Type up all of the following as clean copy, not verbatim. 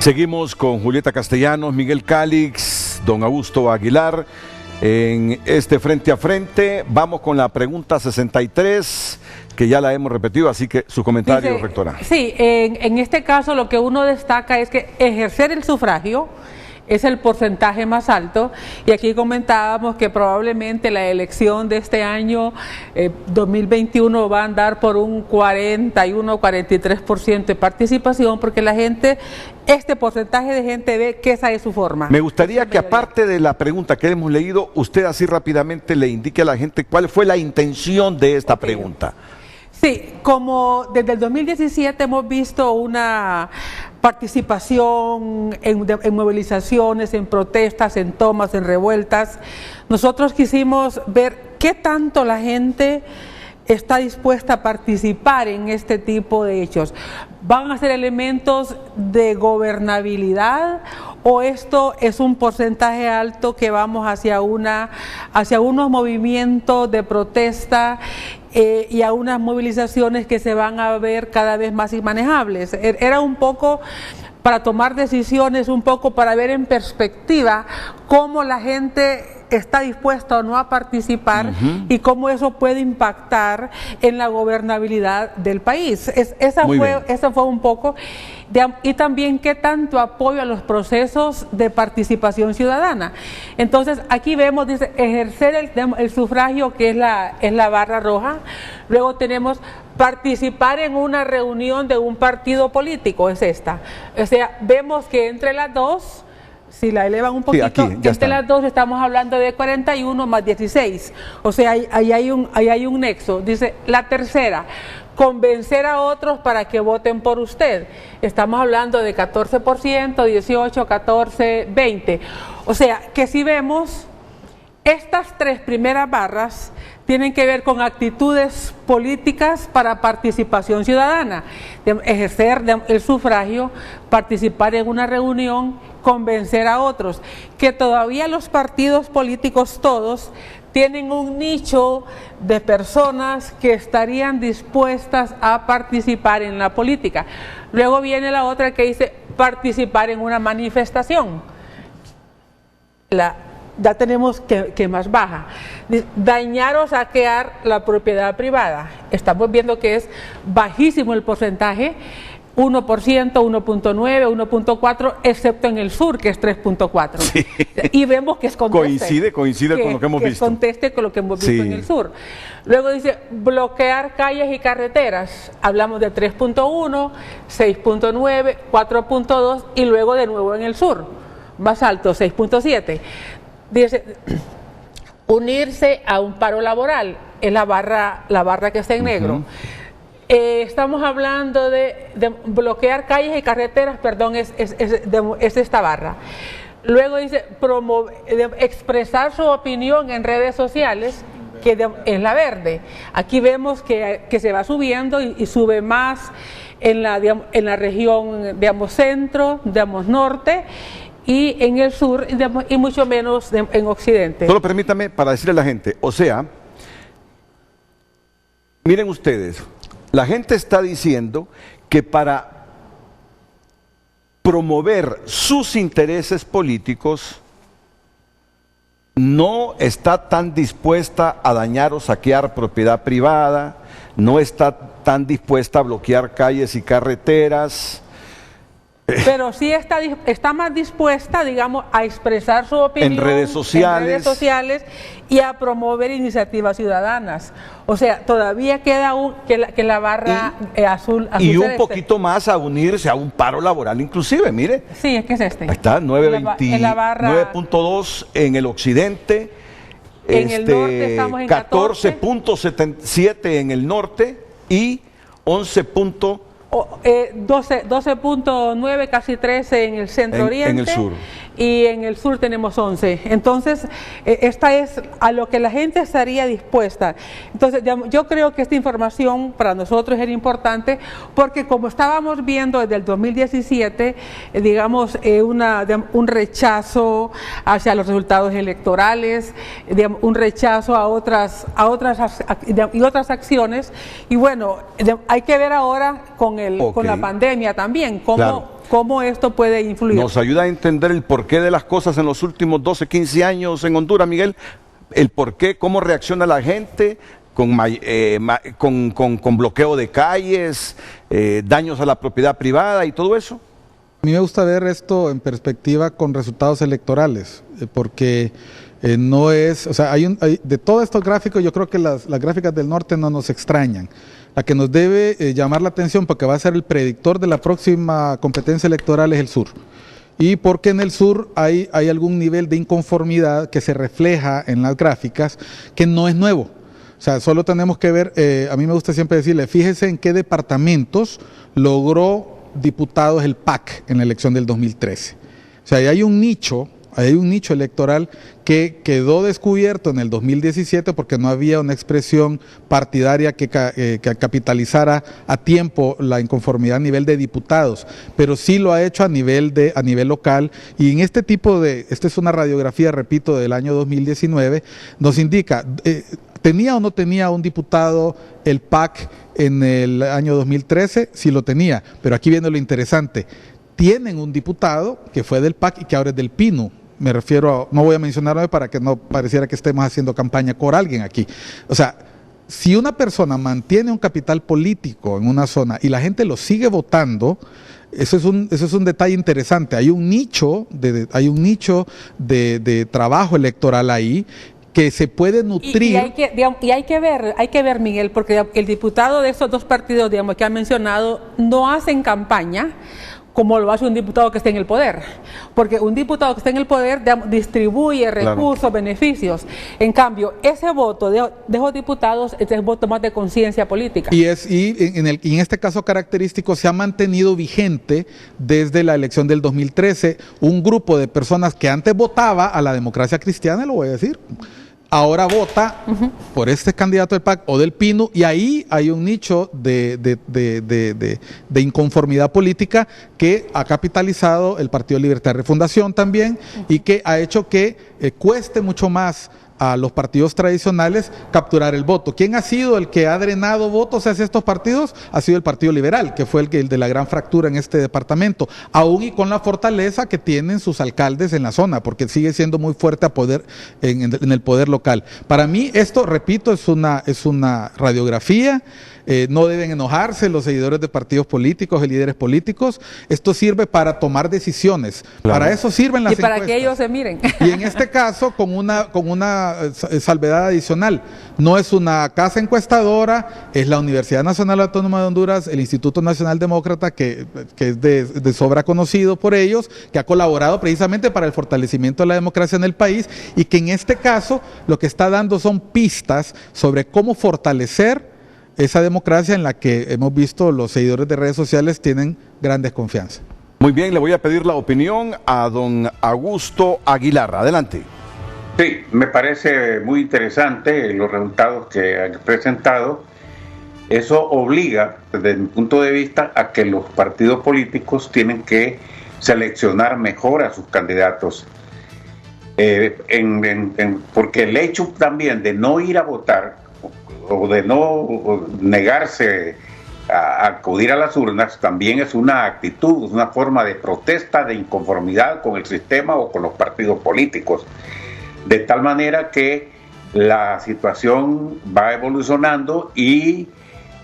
Seguimos con Julieta Castellanos, Miguel Calix, don Augusto Aguilar en este Frente a Frente. Vamos con la pregunta 63, que ya la hemos repetido, así que su comentario, Dice, rectora. Sí, en este caso lo que uno destaca es que ejercer el sufragio es el porcentaje más alto, y aquí comentábamos que probablemente la elección de este año 2021 va a andar por un 41-43% de participación, porque la gente, este porcentaje de gente ve que esa es su forma. Me gustaría que, aparte de la pregunta que hemos leído, usted así rápidamente le indique a la gente cuál fue la intención de esta pregunta. Sí, como desde el 2017 hemos visto una participación en movilizaciones, en protestas, en tomas, en revueltas, nosotros quisimos ver qué tanto la gente está dispuesta a participar en este tipo de hechos. ¿Van a ser elementos de gobernabilidad o esto es un porcentaje alto que vamos hacia unos movimientos de protesta y a unas movilizaciones que se van a ver cada vez más inmanejables? Era un poco para tomar decisiones, un poco para ver en perspectiva cómo la gente está dispuesta o no a participar y cómo eso puede impactar en la gobernabilidad del país. Esa fue un poco, y también qué tanto apoyo a los procesos de participación ciudadana. Entonces aquí vemos, dice, ejercer el sufragio, que es la barra roja. Luego tenemos participar en una reunión de un partido político, es esta. O sea, vemos que entre las dos, si la elevan un poquito, sí, entre las dos estamos hablando de 41 más 16. O sea, ahí hay un nexo. Dice, la tercera, convencer a otros para que voten por usted. Estamos hablando de 14%, 18, 14, 20. O sea, que si vemos, estas tres primeras barras tienen que ver con actitudes políticas para participación ciudadana, ejercer el sufragio, participar en una reunión, convencer a otros, que todavía los partidos políticos todos tienen un nicho de personas que estarían dispuestas a participar en la política. Luego viene la otra que dice participar en una manifestación. Ya tenemos que más baja. Dañar o saquear la propiedad privada. Estamos viendo que es bajísimo el porcentaje, 1%, 1.9, 1.4, excepto en el sur, que es 3.4. Sí. Y vemos que es conteste. Coincide con lo que hemos visto. Es conteste con lo que hemos visto en el sur. Luego dice bloquear calles y carreteras. Hablamos de 3.1, 6.9, 4.2 y luego de nuevo en el sur, más alto, 6.7. Dice unirse a un paro laboral, es la barra que está en negro. Estamos hablando de bloquear calles y carreteras, perdón, es esta barra. Luego dice expresar su opinión en redes sociales, que es la verde. Aquí vemos que se va subiendo y sube más en la región, digamos, centro, digamos, norte, y en el sur, y mucho menos en occidente. Solo permítame para decirle a la gente, o sea, miren ustedes, la gente está diciendo que para promover sus intereses políticos no está tan dispuesta a dañar o saquear propiedad privada, no está tan dispuesta a bloquear calles y carreteras. Pero sí está más dispuesta, digamos, a expresar su opinión en redes sociales y a promover iniciativas ciudadanas. O sea, todavía queda que la barra azul y un poquito más a unirse a un paro laboral inclusive, mire. Sí, es que es este. Ahí está, 9.2 en el occidente. En el norte estamos en 14.77 en el norte y 12.9, casi 13 en el centro oriente. En el sur. Y en el sur tenemos 11. Entonces, esta es a lo que la gente estaría dispuesta. Entonces, yo creo que esta información para nosotros era importante porque, como estábamos viendo desde el 2017, digamos, un rechazo hacia los resultados electorales, digamos, un rechazo a otras acciones. Y bueno, hay que ver ahora con la pandemia también, cómo ¿Cómo esto puede influir? Nos ayuda a entender el porqué de las cosas en los últimos 12, 15 años en Honduras, Miguel. El porqué, cómo reacciona la gente con bloqueo de calles, daños a la propiedad privada y todo eso. A mí me gusta ver esto en perspectiva con resultados electorales, porque no es, o sea, de todos estos gráficos, yo creo que las gráficas del norte no nos extrañan. La que nos debe llamar la atención, porque va a ser el predictor de la próxima competencia electoral, es el sur. Y porque en el sur hay algún nivel de inconformidad que se refleja en las gráficas, que no es nuevo. O sea, solo tenemos que ver, a mí me gusta siempre decirle, fíjese en qué departamentos logró diputados el PAC en la elección del 2013. O sea, ahí hay un nicho electoral que quedó descubierto en el 2017 porque no había una expresión partidaria que capitalizara a tiempo la inconformidad a nivel de diputados, pero sí lo ha hecho a nivel local, y en esta es una radiografía, repito, del año 2019, nos indica, ¿tenía o no tenía un diputado el PAC en el año 2013? Sí lo tenía, pero aquí viene lo interesante. Tienen un diputado que fue del PAC y que ahora es del PINU. Me refiero no voy a mencionarlo para que no pareciera que estemos haciendo campaña por alguien aquí. O sea, si una persona mantiene un capital político en una zona y la gente lo sigue votando, eso es un detalle interesante. Hay un nicho de trabajo electoral ahí que se puede nutrir. Y hay que ver, Miguel, porque el diputado de esos dos partidos, digamos, que ha mencionado, no hacen campaña como lo hace un diputado que esté en el poder, porque un diputado que está en el poder distribuye recursos, claro, beneficios. En cambio, ese voto de esos diputados es el voto más de conciencia política. Y en este caso característico se ha mantenido vigente desde la elección del 2013 un grupo de personas que antes votaba a la democracia cristiana, lo voy a decir, ahora vota por este candidato del PAC o del PINU, y ahí hay un nicho de inconformidad política que ha capitalizado el Partido Libertad de Refundación también, y que ha hecho que cueste mucho más a los partidos tradicionales capturar el voto. ¿Quién ha sido el que ha drenado votos hacia estos partidos? Ha sido el Partido Liberal, que fue el de la gran fractura en este departamento, aún y con la fortaleza que tienen sus alcaldes en la zona, porque sigue siendo muy fuerte en el poder local. Para mí esto, repito, es una radiografía. No deben enojarse los seguidores de partidos políticos y líderes políticos. Esto sirve para tomar decisiones. Claro. Para eso sirven las encuestas. Y para que ellos se miren. Y en este caso, con una salvedad adicional. No es una casa encuestadora, es la Universidad Nacional Autónoma de Honduras, el Instituto Nacional Demócrata, que es de sobra conocido por ellos, que ha colaborado precisamente para el fortalecimiento de la democracia en el país, y que en este caso lo que está dando son pistas sobre cómo fortalecer esa democracia en la que hemos visto los seguidores de redes sociales tienen gran desconfianza. Muy bien, le voy a pedir la opinión a don Augusto Aguilar. Adelante. Sí, me parece muy interesante los resultados que han presentado. Eso obliga, desde mi punto de vista, a que los partidos políticos tienen que seleccionar mejor a sus candidatos. Porque el hecho también de no ir a votar o de no negarse a acudir a las urnas también es una actitud, es una forma de protesta, de inconformidad con el sistema o con los partidos políticos, de tal manera que la situación va evolucionando y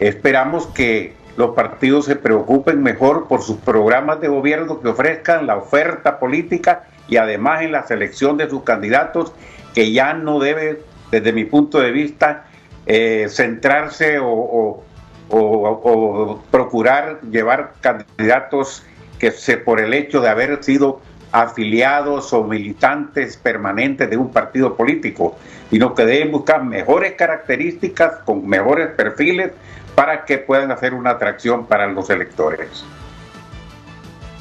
esperamos que los partidos se preocupen mejor por sus programas de gobierno, que ofrezcan la oferta política y además en la selección de sus candidatos, que ya no debe, desde mi punto de vista, centrarse o procurar llevar candidatos que por el hecho de haber sido afiliados o militantes permanentes de un partido político, sino que deben buscar mejores características con mejores perfiles para que puedan hacer una atracción para los electores.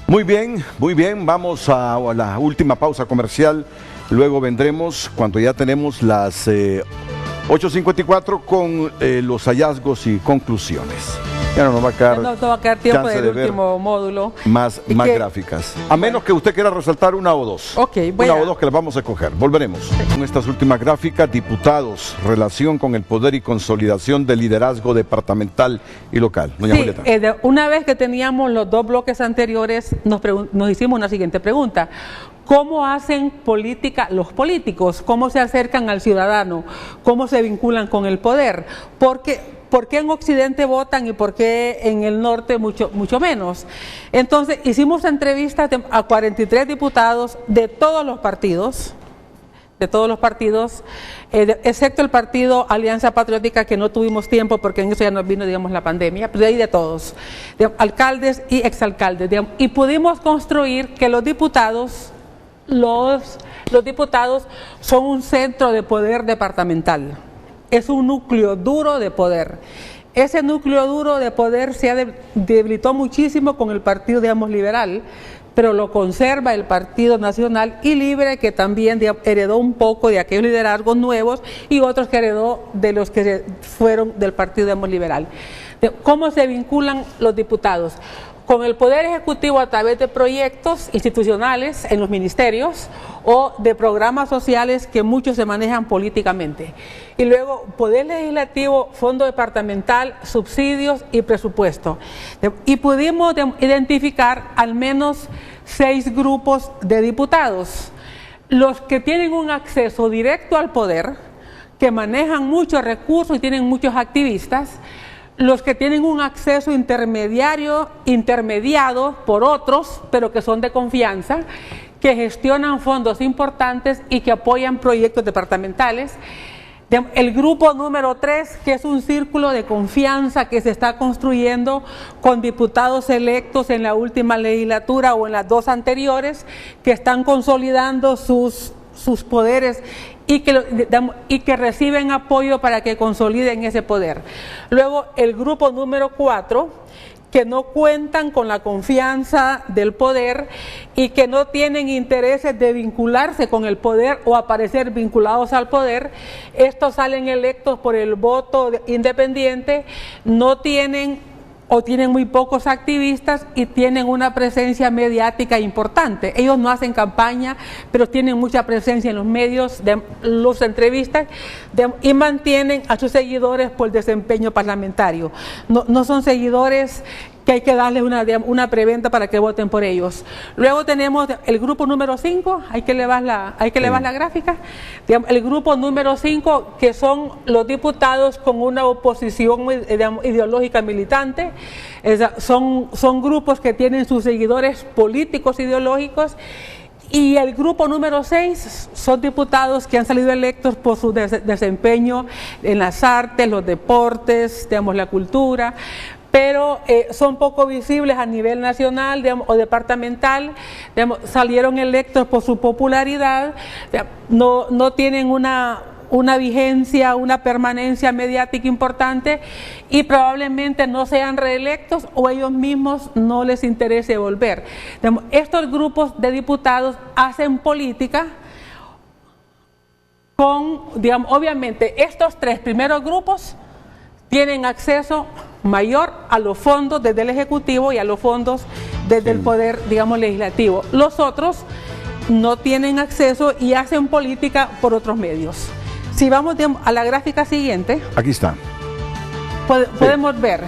Muy bien, vamos a la última pausa comercial, luego vendremos cuando ya tenemos las 8:54 con los hallazgos y conclusiones. Ya no nos va a quedar, no va a quedar tiempo chance del de ver último módulo. más Y gráficas. A menos que usted quiera resaltar una o dos. Ok, Una o dos que las vamos a escoger. Volveremos. Con estas últimas gráficas, diputados, relación con el poder y consolidación del liderazgo departamental y local. Doña Sí, Julieta. una vez que teníamos los dos bloques anteriores, nos hicimos una siguiente pregunta. ¿Cómo hacen política los políticos? ¿Cómo se acercan al ciudadano? ¿Cómo se vinculan con el poder? ¿Por qué en Occidente votan y por qué en el norte mucho menos? Entonces hicimos entrevistas a 43 diputados de todos los partidos, excepto el partido Alianza Patriótica, que no tuvimos tiempo porque en eso ya nos vino, digamos, la pandemia, pero de ahí de todos, alcaldes y exalcaldes, digamos, y pudimos construir que los diputados son un centro de poder departamental, es un núcleo duro de poder. Ese núcleo duro de poder se debilitó muchísimo con el partido, digamos, liberal, pero lo conserva el Partido Nacional y Libre, que también, digamos, heredó un poco de aquellos liderazgos nuevos y otros que heredó de los que fueron del Partido, digamos, Liberal. ¿Cómo se vinculan los diputados? Con el Poder Ejecutivo a través de proyectos institucionales en los ministerios o de programas sociales que muchos se manejan políticamente. Y luego Poder Legislativo, Fondo Departamental, subsidios y presupuesto. Y pudimos identificar al menos 6 grupos de diputados. Los que tienen un acceso directo al poder, que manejan muchos recursos y tienen muchos activistas. Los que tienen un acceso intermediado por otros, pero que son de confianza, que gestionan fondos importantes y que apoyan proyectos departamentales. El grupo número 3, que es un círculo de confianza que se está construyendo con diputados electos en la última legislatura o en las 2 anteriores, que están consolidando sus poderes y que reciben apoyo para que consoliden ese poder. Luego el grupo número 4, que no cuentan con la confianza del poder y que no tienen intereses de vincularse con el poder o aparecer vinculados al poder. Estos salen electos por el voto independiente, no tienen o tienen muy pocos activistas y tienen una presencia mediática importante. Ellos no hacen campaña, pero tienen mucha presencia en los medios, los entrevistas y mantienen a sus seguidores por el desempeño parlamentario. No son seguidores que hay que darles una preventa para que voten por ellos. Luego tenemos el grupo número 5, hay que elevar la gráfica. El grupo número 5, que son los diputados con una oposición ideológica militante. Son grupos que tienen sus seguidores políticos ideológicos. Y el grupo número 6 son diputados que han salido electos por su desempeño en las artes, los deportes, la cultura, pero son poco visibles a nivel nacional o departamental, salieron electos por su popularidad, no tienen una vigencia, una permanencia mediática importante y probablemente no sean reelectos o ellos mismos no les interese volver. Estos grupos de diputados hacen política con, obviamente estos 3 primeros grupos tienen acceso mayor a los fondos desde el Ejecutivo y a los fondos desde el Poder, legislativo. Los otros no tienen acceso y hacen política por otros medios. Si vamos a la gráfica siguiente, aquí está. Podemos ver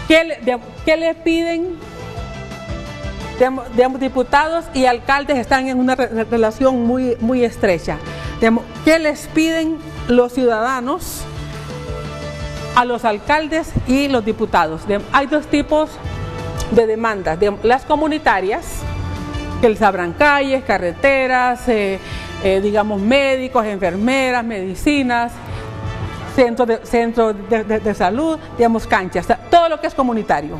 qué le piden, diputados y alcaldes están en una relación muy estrecha. ¿Qué les piden los ciudadanos a los alcaldes y los diputados? Hay 2 tipos de demandas, las comunitarias, que les abran calles, carreteras, médicos, enfermeras, medicinas, centros de salud, canchas, todo lo que es comunitario.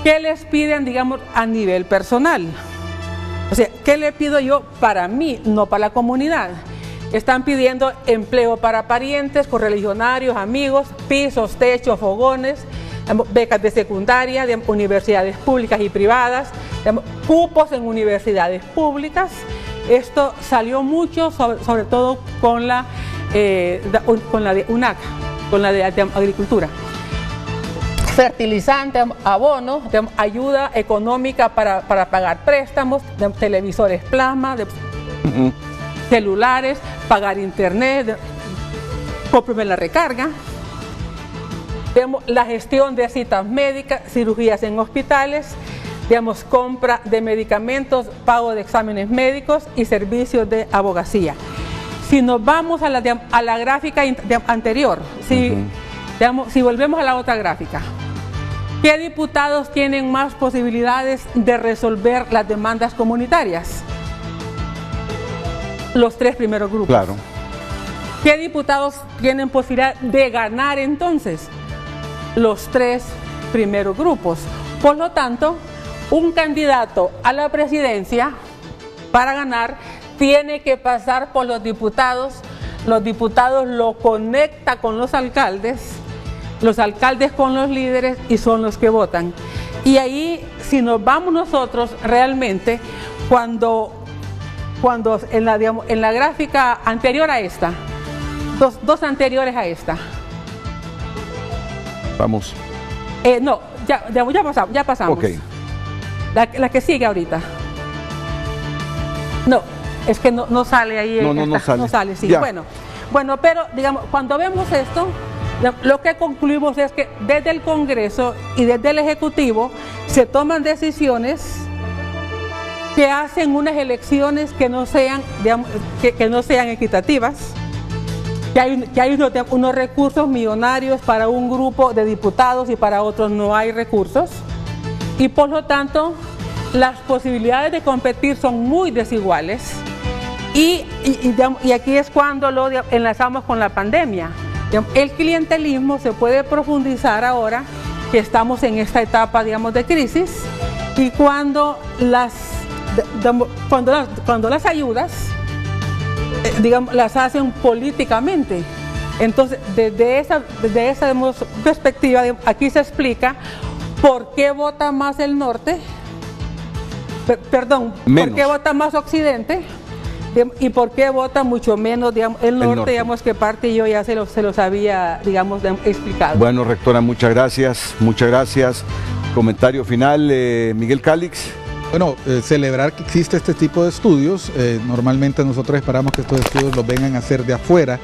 ¿Qué les piden, a nivel personal? O sea, ¿qué le pido yo para mí, no para la comunidad? Están pidiendo empleo para parientes, correligionarios, amigos, pisos, techos, fogones, becas de secundaria, universidades públicas y privadas, cupos en universidades públicas. Esto salió mucho, sobre todo con la de UNAC, con la de Agricultura. fertilizante, abono, ayuda económica para pagar préstamos, televisores plasma, celulares, pagar internet, cómprame la recarga. La gestión de citas médicas, cirugías en hospitales, compra de medicamentos, pago de exámenes médicos y servicios de abogacía. Si nos vamos a la gráfica anterior, si volvemos a la otra gráfica, ¿qué diputados tienen más posibilidades de resolver las demandas comunitarias? Los 3 primeros grupos. Claro. ¿Qué diputados tienen posibilidad de ganar entonces? Los 3 primeros grupos. Por lo tanto, un candidato a la presidencia para ganar tiene que pasar por los diputados lo conecta con los alcaldes con los líderes y son los que votan. Y ahí, si nos vamos nosotros realmente, cuando en la gráfica anterior a esta, dos anteriores a esta. Vamos. No, ya pasamos. Ok. La que sigue ahorita. No, es que no sale ahí. No sale. Sí. Bueno, pero cuando vemos esto, lo que concluimos es que desde el Congreso y desde el Ejecutivo se toman decisiones que hacen unas elecciones que no sean, que no sean equitativas, que hay unos recursos millonarios para un grupo de diputados y para otros no hay recursos, y por lo tanto las posibilidades de competir son muy desiguales, y aquí es cuando lo enlazamos con la pandemia. El clientelismo se puede profundizar ahora que estamos en esta etapa, de crisis, y cuando las ayudas, las hacen políticamente. Entonces, desde esa perspectiva, aquí se explica por qué vota más el norte, por qué vota más occidente, y por qué vota mucho menos el norte, que parte yo ya se los había explicado. Bueno, rectora, muchas gracias. Comentario final, Miguel Calix. Bueno, celebrar que existe este tipo de estudios. Normalmente nosotros esperamos que estos estudios los vengan a hacer de afuera,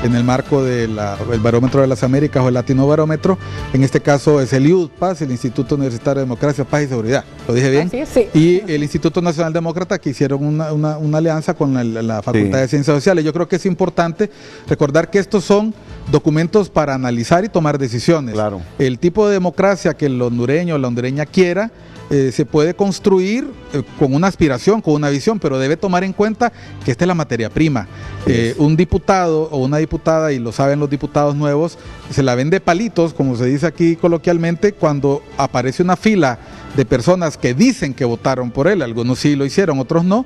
en el marco del Barómetro de las Américas o el Latino Barómetro. En este caso es el IUDPAS, el Instituto Universitario de Democracia, Paz y Seguridad. ¿Lo dije bien? Así es, sí. Y el Instituto Nacional Demócrata, que hicieron una alianza con la Facultad de Ciencias Sociales. Yo creo que es importante recordar que estos son documentos para analizar y tomar decisiones. Claro. El tipo de democracia que el hondureño o la hondureña quiera se puede construir con una aspiración, con una visión, pero debe tomar en cuenta que esta es la materia prima. Un diputado o una diputada, y lo saben los diputados nuevos, se la ven de palitos, como se dice aquí coloquialmente, cuando aparece una fila de personas que dicen que votaron por él, algunos sí lo hicieron, otros no,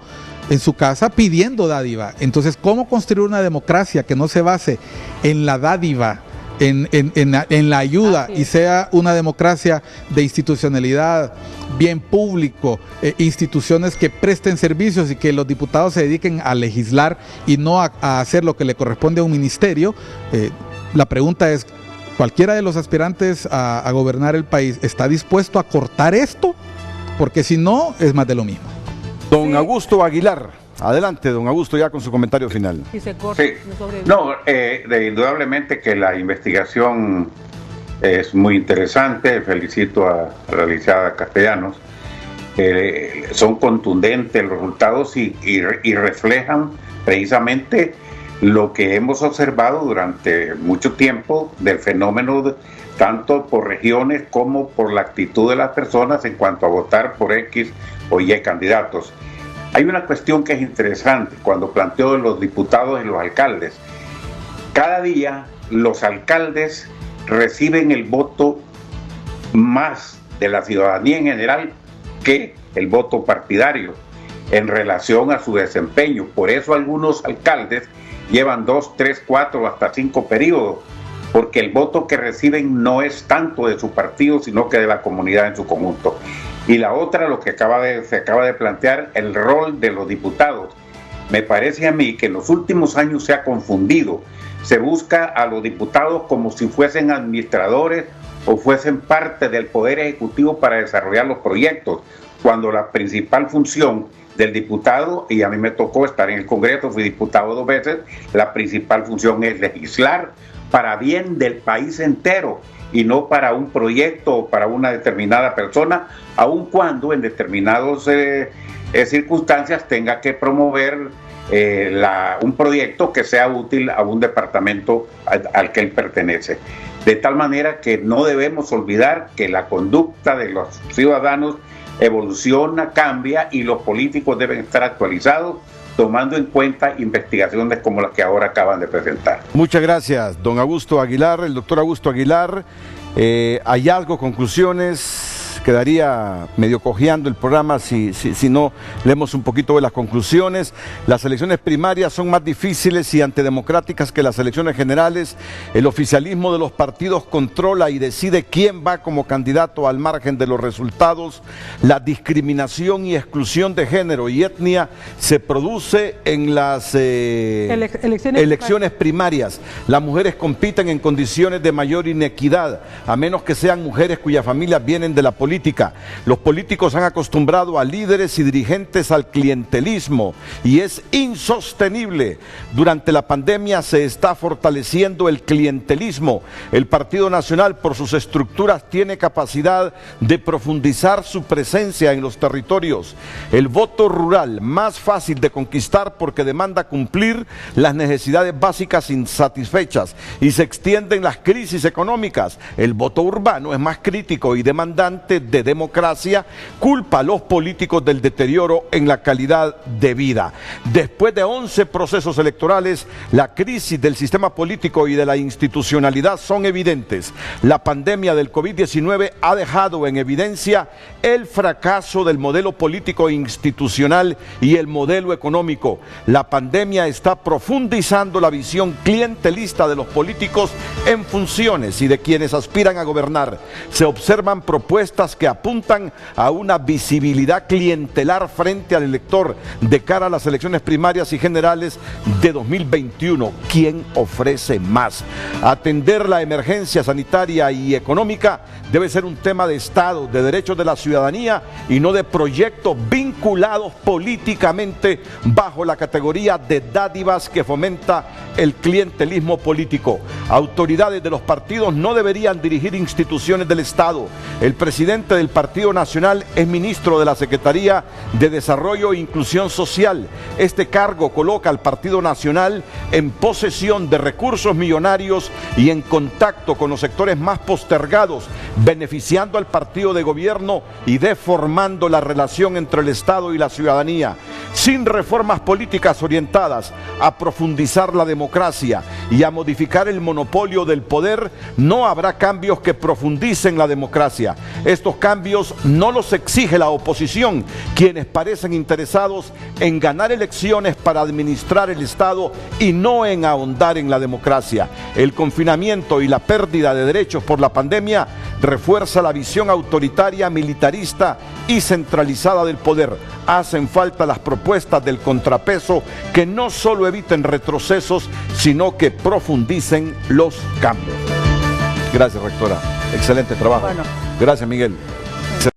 en su casa pidiendo dádiva. Entonces, ¿cómo construir una democracia que no se base en la dádiva, en la ayuda, y sea una democracia de institucionalidad, bien público, instituciones que presten servicios y que los diputados se dediquen a legislar y no a hacer lo que le corresponde a un ministerio? La pregunta es, ¿cualquiera de los aspirantes a gobernar el país está dispuesto a cortar esto? Porque si no, es más de lo mismo. Don Augusto Aguilar. Adelante, don Augusto, ya con su comentario final. Indudablemente que la investigación es muy interesante. Felicito a la licenciada Castellanos. Son contundentes los resultados y reflejan precisamente lo que hemos observado durante mucho tiempo del fenómeno, tanto por regiones como por la actitud de las personas en cuanto a votar por X o Y candidatos. Hay una cuestión que es interesante cuando planteo los diputados y los alcaldes. Cada día los alcaldes reciben el voto más de la ciudadanía en general que el voto partidario en relación a su desempeño. Por eso algunos alcaldes llevan 2, 3, 4, hasta 5 periodos, porque el voto que reciben no es tanto de su partido, sino que de la comunidad en su conjunto. Y la otra, lo que se acaba de plantear, el rol de los diputados. Me parece a mí que en los últimos años se ha confundido. Se busca a los diputados como si fuesen administradores o fuesen parte del Poder Ejecutivo para desarrollar los proyectos, cuando la principal función del diputado, y a mí me tocó estar en el Congreso, fui diputado 2 veces, la principal función es legislar para bien del país entero y no para un proyecto o para una determinada persona, aun cuando en determinadas circunstancias tenga que promover un proyecto que sea útil a un departamento al que él pertenece. De tal manera que no debemos olvidar que la conducta de los ciudadanos evoluciona, cambia, y los políticos deben estar actualizados, tomando en cuenta investigaciones como las que ahora acaban de presentar. Muchas gracias, don Augusto Aguilar, el doctor Augusto Aguilar. Hallazgo, conclusiones. Quedaría medio cojeando el programa si no leemos un poquito de las conclusiones. Las elecciones primarias son más difíciles y antidemocráticas que las elecciones generales. El oficialismo de los partidos controla y decide quién va como candidato al margen de los resultados. La discriminación y exclusión de género y etnia se produce en las elecciones primarias. Las mujeres compiten en condiciones de mayor inequidad, a menos que sean mujeres cuyas familias vienen de la política. Los políticos han acostumbrado a líderes y dirigentes al clientelismo y es insostenible. Durante la pandemia se está fortaleciendo el clientelismo. El Partido Nacional, por sus estructuras, tiene capacidad de profundizar su presencia en los territorios. El voto rural, más fácil de conquistar porque demanda cumplir las necesidades básicas insatisfechas y se extienden las crisis económicas. El voto urbano es más crítico y demandante de democracia, culpa a los políticos del deterioro en la calidad de vida. Después de 11 procesos electorales, la crisis del sistema político y de la institucionalidad son evidentes. La pandemia del COVID-19 ha dejado en evidencia el fracaso del modelo político e institucional y el modelo económico. La pandemia está profundizando la visión clientelista de los políticos en funciones y de quienes aspiran a gobernar. Se observan propuestas que apuntan a una visibilidad clientelar frente al elector de cara a las elecciones primarias y generales de 2021. ¿Quién ofrece más? Atender la emergencia sanitaria y económica debe ser un tema de Estado, de derechos de la ciudadanía y no de proyectos vinculados políticamente bajo la categoría de dádivas que fomenta el clientelismo político. Autoridades de los partidos no deberían dirigir instituciones del Estado. El presidente del Partido Nacional es ministro de la Secretaría de Desarrollo e Inclusión Social. Este cargo coloca al Partido Nacional en posesión de recursos millonarios y en contacto con los sectores más postergados, beneficiando al partido de gobierno y deformando la relación entre el Estado y la ciudadanía. Sin reformas políticas orientadas a profundizar la democracia y a modificar el monopolio del poder, no habrá cambios que profundicen la democracia. Estos cambios no los exige la oposición, quienes parecen interesados en ganar elecciones para administrar el Estado y no en ahondar en la democracia. El confinamiento y la pérdida de derechos por la pandemia refuerza la visión autoritaria, militarista y centralizada del poder. Hacen falta las propuestas del contrapeso que no solo eviten retrocesos, sino que profundicen los cambios. Gracias, rectora. Excelente trabajo. Bueno. Gracias, Miguel.